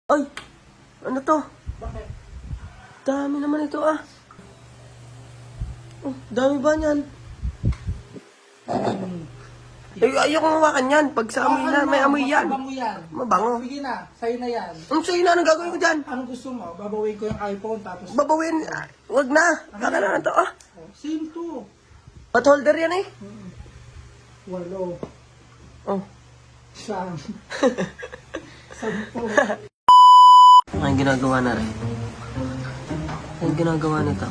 Ay, ano to? Bakit? Dami naman ito ah. Oh, dami ba niyan? Eh, ayoko hawakan yan. Pag sa amoy na, may amoy yan. Mabango yan. Mabango. Sige na, sa'yo na yan. Ang sa'yo na, anong gagawin ko dyan? Anong gusto mo? Babawin ko yung iPhone tapos... Babawin. Wag na. Kaka na to ah. Same to. Pot holder yan eh. Walo. Oh. Siyam. Sampo. Ang ginagawa na rin. Ang ginagawa nito.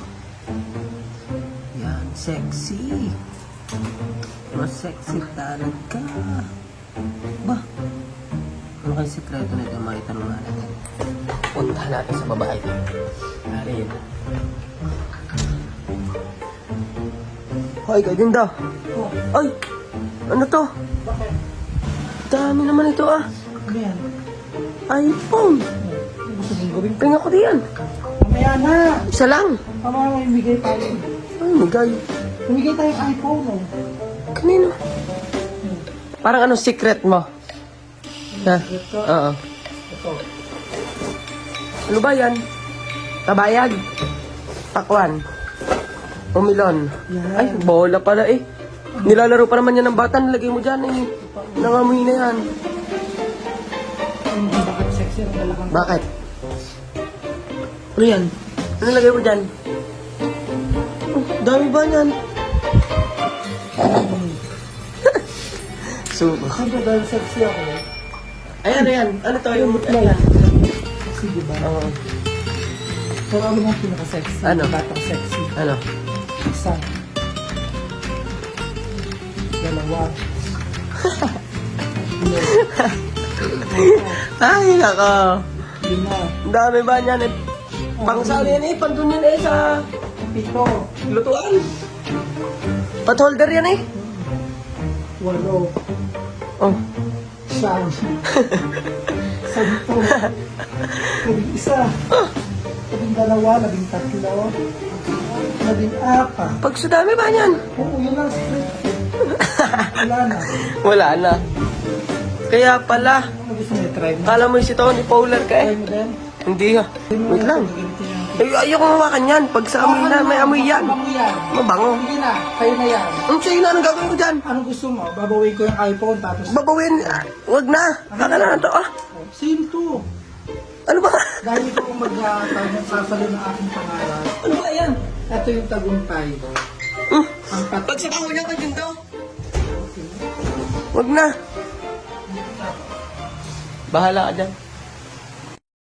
Yan, sexy. Mas sexy talaga. Ba? Ano kayo sekreto nito? Maitanong natin. Puntahan natin sa babae. Narin. Ay, kayo din daw. Ay! Ano to? Bakit? Dami naman ito ah. Ano yan? iPhone. Ano gusto mong gawin? Tingnan ko diyan. Mamaya na. Isa lang. Mamaya may bigay tayo. Ay, migay. Bumigay tayo ng iPhone oh. Kanino? Parang anong secret mo? Ha? Ito. Oo. Ito. Ano ba yan? Tabayag? Pakwan? Umilon? Yan. Ay, bola pala eh. Nilalaro pa naman yan ng bata. Nilagay mo dyan eh. Nangamoy na yan. Bakit sexy ang dalawang... Bakit? Ano yan? Ano nilagay mo dyan? Oh, dami ba yan? Subo. Siyempre dahil sexy ako. Ayan, ayan. Ano to? Yung Ano yan? Sexy diba? Oo. Pero ano ang pinaka-sexy? Ano? Batang sexy. Ano? Isa. Dalawa. Ay, nako. Lima. Ang dami ba niyan eh? Pang saan yan eh? Pandun yan eh sa Pito. lutuan. Pot holder yan eh. Walo. Oh. Siyam. Sampo. Labing isa. Labing dalawa. Labing tatlo. Labing apat. Pag sa dami ba niyan? Oo, yun lang straight. Wala na. Wala na. Kaya pala, Ano gusto mo i-try mo? kala mo yung si Tony Fowler ka Try eh. mo din? Hindi ah. Wait lang. Ay, ayoko hawakan yan. Pag sa amoy na, may amoy yan. Mabango yan. Mabango. Sige na, sa'yo na yan. Ang sa'yo na, anong gagawin ko dyan? Anong gusto mo? Babawin ko yung iPhone tapos... Babawin. Wag na. Kaka na to ah. Same to. Ano ba? Dahil ito kung magsasalo ng aking pangalan. Ano ba yan? Ito yung tagumpay. Ang Pag sa kahon niya ka dyan daw. Wag na. Bahala ka dyan.